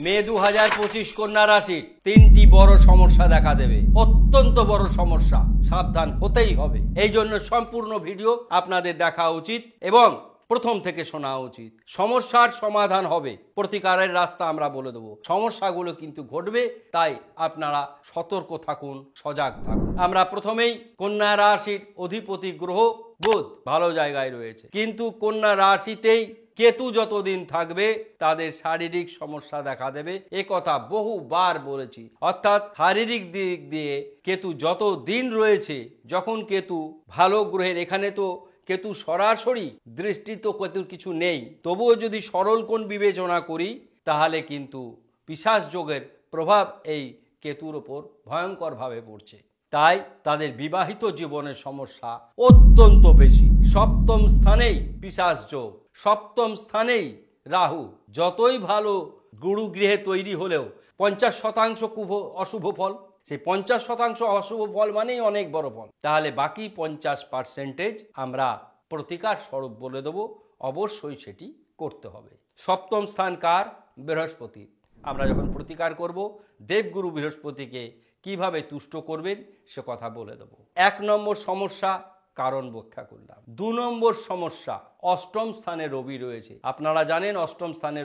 মে 2025 কন্যা রাশির তিনটি বড় সমস্যা দেখা দেবে, অত্যন্ত বড় সমস্যা, সাবধান হতেই হবে। এই জন্য সম্পূর্ণ ভিডিও আপনাদের দেখা উচিত এবং প্রথম থেকে শোনা উচিত। সমস্যার সমাধান হবে, প্রতিকারের রাস্তা আমরা বলে দেবো। সমস্যাগুলো কিন্তু ঘটবে, তাই আপনারা সতর্ক থাকুন, সজাগ থাকুন। আমরা প্রথমেই কন্যা রাশির অধিপতি গ্রহ বুধ ভালো জায়গায় রয়েছে, কিন্তু কন্যা রাশিতেই কেতু যতদিন থাকবে তাদের শারীরিক সমস্যা দেখা দেবে। এ কথা বহুবার বলেছি। অর্থাৎ শারীরিক দিক দিয়ে কেতু যত দিন রয়েছে, যখন কেতু ভালো গ্রহের, এখানে তো কেতু সরাসরি দৃষ্টি তো কেতুর কিছু নেই, তবুও যদি সরল কোণ বিবেচনা করি তাহলে কিন্তু পিশাচ যোগের প্রভাব এই কেতুর ওপর ভয়ঙ্করভাবে পড়ছে। তাই তাদের বিবাহিত জীবনের সমস্যা অত্যন্ত বেশি। সপ্তম স্থানেই পিশাচ যোগ, সপ্তম স্থানেই রাহু। যতই ভালো গুরু গৃহে তৈরি হলেও 50% অশুভ ফল, সেই 50% অশুভ ফল মানেই অনেক বড় ফল। তাহলে বাকি 50% আমরা প্রতিকার স্বরূপ বলে দেবো, অবশ্যই সেটি করতে হবে। সপ্তম স্থান কার? বৃহস্পতির। আমরা যখন প্রতিকার করব, দেবগুরু বৃহস্পতিকে কিভাবে তুষ্ট করবেন সে কথা বলে দেব। 1 নম্বর সমস্যা কারণ ব্যাখ্যা করলাম। 2 নম্বর সমস্যা, অষ্টম স্থানে রবি রয়েছে। আপনারা জানেন অষ্টম স্থানে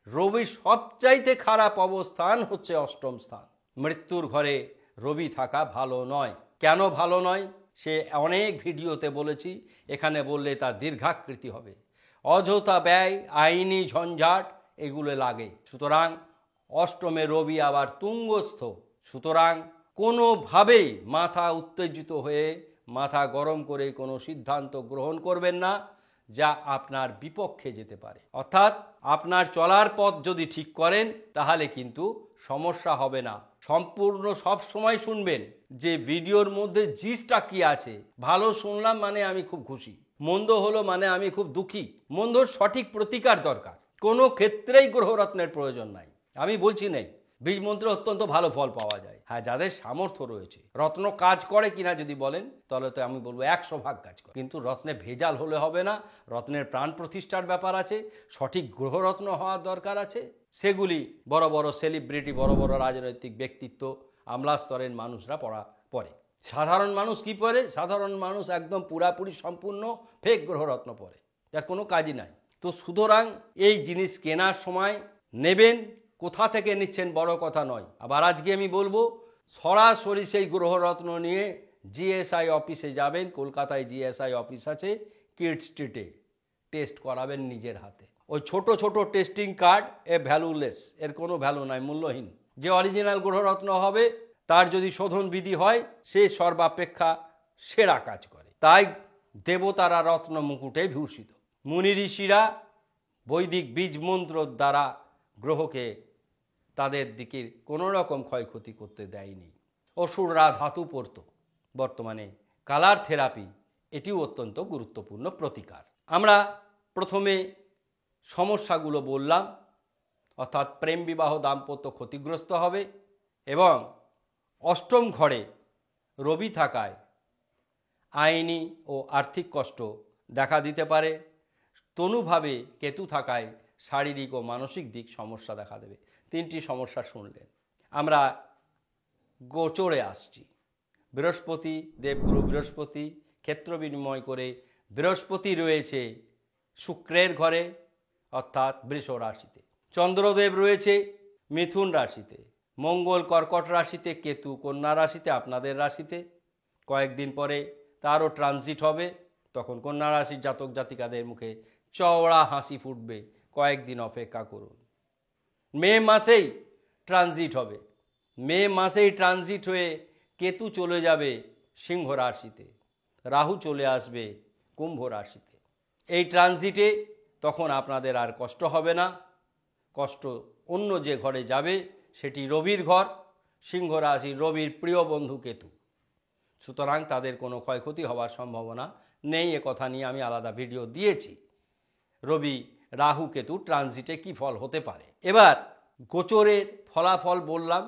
রবির সবচাইতে খারাপ অবস্থান হচ্ছে অষ্টম স্থান। মৃত্যুর ঘরে রবি থাকা ভালো নয়। কেন ভালো নয় সে অনেক ভিডিওতে বলেছি, এখানে বললে তা দীর্ঘাকৃতি হবে। অযথা ব্যয়, আইনি ঝঞ্ঝাট এগুলো লাগে। সুতরাং অষ্টমে রবি আবার তুঙ্গস্থ। সুতরাং কোনোভাবেই মাথা উত্তেজিত হয়ে, মাথা গরম করে কোনো সিদ্ধান্ত গ্রহণ করবেন না যা আপনার বিপক্ষে যেতে পারে। অর্থাৎ আপনার চলার পথ যদি ঠিক করেন তাহলে কিন্তু সমস্যা হবে না। সম্পূর্ণ সব সময় শুনবেন যে ভিডিওর মধ্যে জিসটা কি আছে। ভালো শুনলাম মানে আমি খুব খুশি, মন্দ হলো মানে আমি খুব দুঃখী। মন্দর সঠিক প্রতিকার দরকার। কোনো ক্ষেত্রেই গ্রহরত্নের প্রয়োজন নাই। আমি বলছি নেই, বীজ মন্ত্রে অত্যন্ত ভালো ফল পাওয়া যায়। হ্যাঁ, যাদের সামর্থ্য রয়েছে। রত্ন কাজ করে কিনা যদি বলেন তাহলে তো আমি বলবো 100% কাজ করে, কিন্তু রত্নে ভেজাল হলে হবে না। রত্নের প্রাণ প্রতিষ্ঠার ব্যাপার আছে, সঠিক গ্রহরত্ন হওয়ার দরকার আছে। সেগুলি বড় বড় সেলিব্রিটি, বড় বড় রাজনৈতিক ব্যক্তিত্ব, আমলা স্তরের মানুষরা পড়ে। সাধারণ মানুষ কি পড়ে? সাধারণ মানুষ একদম পুরাপুরি সম্পূর্ণ ফেক গ্রহরত্ন পড়ে, যার কোনো কাজই নাই। তো সুতরাং এই জিনিস কেনার সময় নেবেন, কোথা থেকে নিচ্ছেন বড় কথা নয়। আবার আজকে আমি বলবো সরাসরি সেই গ্রহরত্ন নিয়ে জিএসআই অফিসে যাবেন। কলকাতায় জিএসআই অফিস আছে, কিড স্ট্রিটে। টেস্ট করাবেন নিজের হাতে। ওই ছোট ছোট টেস্টিং কার্ড ভ্যালুলেস, এর কোনো ভ্যালু নাই, মূল্যহীন। যে অরিজিনাল গ্রহরত্ন হবে তার যদি শোধন বিধি হয় সে সর্বাপেক্ষা সেরা কাজ করে। তাই দেবতারা রত্ন মুকুটে ভূষিত। মুনি ঋষিরা বৈদিক বীজ মন্ত্র দ্বারা গ্রহকে তাদের দিকে কোনো রকম ক্ষয়ক্ষতি করতে দেয়নি। অসুররা ধাতু পড়ত। বর্তমানে কালার থেরাপি, এটিও অত্যন্ত গুরুত্বপূর্ণ প্রতিকার। আমরা প্রথমে সমস্যাগুলো বললাম, অর্থাৎ প্রেম বিবাহ দাম্পত্য ক্ষতিগ্রস্ত হবে এবং অষ্টম ঘরে রবি থাকায় আইনি ও আর্থিক কষ্ট দেখা দিতে পারে। তনুভাবে কেতু থাকায় শারীরিক ও মানসিক দিক সমস্যা দেখা দেবে। 3টি সমস্যা শুনলেন। আমরা গোচরে আসছি। বৃহস্পতি, দেবগুরু বৃহস্পতি ক্ষেত্র বিনিময় করে বৃহস্পতি রয়েছে শুক্রের ঘরে, অর্থাৎ বৃষ রাশিতে। চন্দ্রদেব রয়েছে মিথুন রাশিতে, মঙ্গল কর্কট রাশিতে, কেতু কন্যা রাশিতে, আপনাদের রাশিতে। কয়েকদিন পরে তারও ট্রানজিট হবে, তখন কন্যা রাশির জাতক জাতিকাদের মুখে চওড়া হাসি ফুটবে। কয়েকদিন অপেক্ষা করুন। মে মাসেই ট্রানজিট হবে। মে মাসেই ট্রানজিট হয়ে কেতু চলে যাবে সিংহ রাশিতে, রাহু চলে আসবে কুম্ভ রাশিতে। এই ট্রানজিটে তখন আপনাদের আর কষ্ট হবে না। কষ্ট অন্য যে ঘরে যাবে সেটি রবির ঘর, সিংহ রাশি, রবির প্রিয় বন্ধু কেতু। সুতরাং তাদের কোনো ক্ষয়ক্ষতি হওয়ার সম্ভাবনা নেই। এ কথা নিয়ে আমি আলাদা ভিডিও দিয়েছি। রবি রাহু কেতু ট্রানজিটে কি ফল হতে পারে। এবার গোচরের ফলাফল বললাম,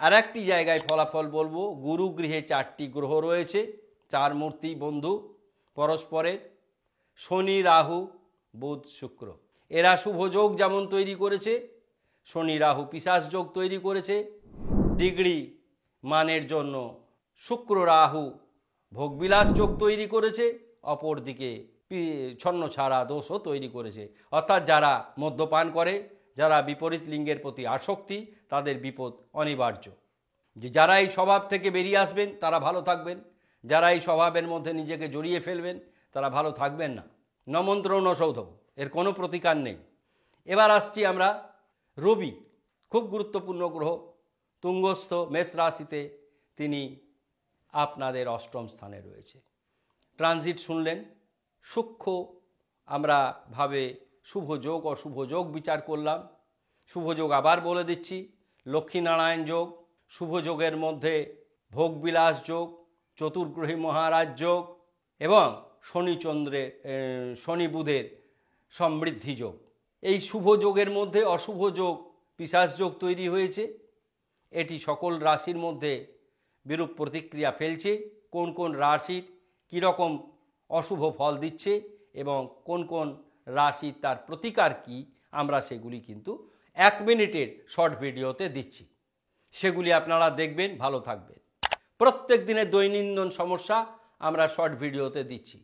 আর একটি জায়গায় ফলাফল বলবো। গুরু গৃহে 4টি গ্রহ রয়েছে, 4 মূর্তি বন্ধু পরস্পরের, শনি রাহু বুধ শুক্র। এরা শুভযোগ যেমন তৈরি করেছে, শনি রাহু পিশাচ যোগ তৈরি করেছে, ডিগ্রি মানের জন্য শুক্র রাহু ভোগবিলাস যোগ তৈরি করেছে, অপরদিকে ছন্নছাড়া দোষও তৈরি করেছে। অর্থাৎ যারা মদ্যপান করে, যারা বিপরীত লিঙ্গের প্রতি আসক্তি, তাদের বিপদ অনিবার্য। যারা এই স্বভাব থেকে বেরিয়ে আসবেন তারা ভালো থাকবেন, যারা এই স্বভাবের মধ্যে নিজেকে জড়িয়ে ফেলবেন তারা ভালো থাকবেন না। নমন্ত্র নসৌধ, এর কোনো প্রতিকার নেই। এবার আসছি আমরা রবি, খুব গুরুত্বপূর্ণ গ্রহ, তুঙ্গস্থ মেষ রাশিতে তিনি আপনাদের অষ্টম স্থানে রয়েছে। ট্রানজিট শুনলেন, সূক্ষ্ম আমরা ভাবে শুভ যোগ অশুভ যোগ বিচার করলাম। শুভ যোগ আবার বলে দিচ্ছি, লক্ষ্মীনারায়ণ যোগ, শুভ যোগের মধ্যে ভোগবিলাস যোগ, চতুর্গ্রহী মহারাজ যোগ এবং শনি বুধের সমৃদ্ধি যোগ। এই শুভ যোগের মধ্যে অশুভ যোগ পিশাচ যোগ তৈরি হয়েছে। এটি সকল রাশির মধ্যে বিরূপ প্রতিক্রিয়া ফেলছে। কোন কোন রাশির কীরকম অশুভ ফল দিচ্ছে এবং কোন কোন রাশি তার প্রতিকার কি, আমরা সেগুলি কিন্তু 1 মিনিটের শর্ট ভিডিওতে দিচ্ছি। সেগুলি আপনারা দেখবেন, ভালো থাকবেন। প্রত্যেক দিনের দৈনন্দিন সমস্যা আমরা শর্ট ভিডিওতে দিচ্ছি।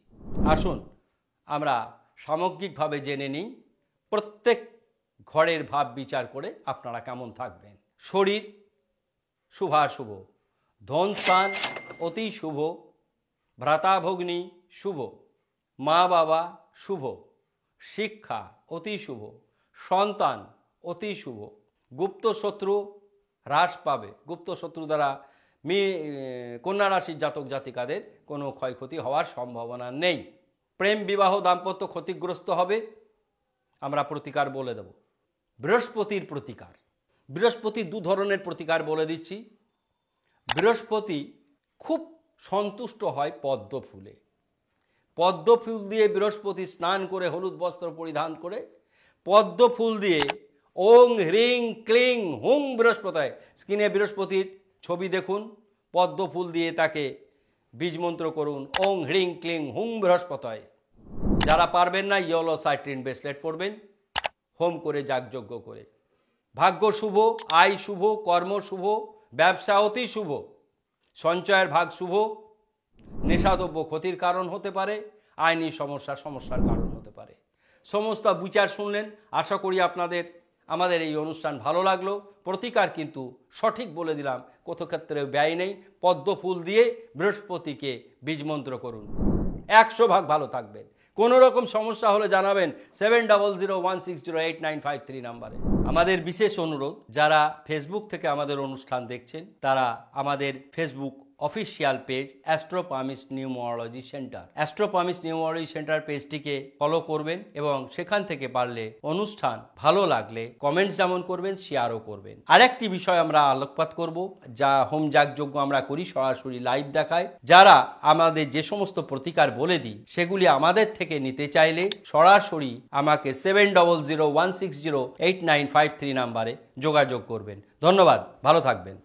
আসুন আমরা সামগ্রিকভাবে জেনে নিই প্রত্যেক ঘরের ভাব বিচার করে আপনারা কেমন থাকবেন। শরীর শুভাশুভ, ধন স্থান অতি শুভ, ভ্রাতাভগ্নী শুভ, মা বাবা শুভ, শিক্ষা অতি শুভ, সন্তান অতি শুভ, গুপ্ত শত্রু হ্রাস পাবে। গুপ্ত শত্রু দ্বারা কন্যা রাশির জাতক জাতিকাদের কোনো ক্ষয়ক্ষতি হওয়ার সম্ভাবনা নেই। প্রেম বিবাহ দাম্পত্য ক্ষতিগ্রস্ত হবে, আমরা প্রতিকার বলে দেব। বৃহস্পতির প্রতিকার, বৃহস্পতি 2 ধরনের প্রতিকার বলে দিচ্ছি। বৃহস্পতি খুব সন্তুষ্ট হয় পদ্ম ফুলে। পদ্ম ফুল দিয়ে বৃহস্পতি স্নান করে, হলুদ বস্ত্র পরিধান করে পদ্ম ফুল দিয়ে ওং হ্রিং ক্লিং হুং বৃহস্পতি, স্ক্রিনে বৃহস্পতির ছবি দেখুন, পদ্ম ফুল দিয়ে তাকে বীজমন্ত্র করুন, ওং হ্রিং ক্লিং হুং বৃহস্পতি। যারা পারবেন না ইয়েলো সাইট্রিন ব্রেসলেট পরবেন, হোম করে যাগযজ্ঞ করে। ভাগ্য শুভ, আয় শুভ, কর্ম শুভ, ব্যবসা অতি শুভ, সঞ্চয়ের ভাগ শুভ, নেশাদ্রব্য ক্ষতির কারণ হতে পারে, আইনি সমস্যার কারণ হতে পারে। সমস্ত বিচার শুনলেন, আশা করি আপনাদের আমাদের এই অনুষ্ঠান ভালো লাগলো। প্রতিকার কিন্তু সঠিক বলে দিলাম, কোথাও ক্ষেত্রে ব্যয় নেই। পদ্ম ফুল দিয়ে বৃহস্পতিকে বীজমন্ত্র করুন, 100% ভালো থাকবেন। কোনো রকম সমস্যা হলে জানাবেন 7001608953 নাম্বারে। আমাদের বিশেষ অনুরোধ, যারা ফেসবুক থেকে আমাদের অনুষ্ঠান দেখছেন তারা আমাদের Facebook official page astropalmist numerology centre, astropalmist numerology centre পেজটিকে ফলো করবেন এবং সেখান থেকে পারলে অনুষ্ঠান ভালো লাগলে কমেন্টস যেমন করবেন, শেয়ারও করবেন। আরেকটি বিষয় আমরা আলোকপাত করব, যা হোম যাগযজ্ঞ আমরা করি, সরাসরি লাইভ দেখায়। যারা আমাদের যে সমস্ত প্রতিকার বলে দিই সেগুলি আমাদের থেকে নিতে চাইলে সরাসরি আমাকে 7001608953 নাম্বারে যোগাযোগ করবেন। ধন্যবাদ, ভালো থাকবেন।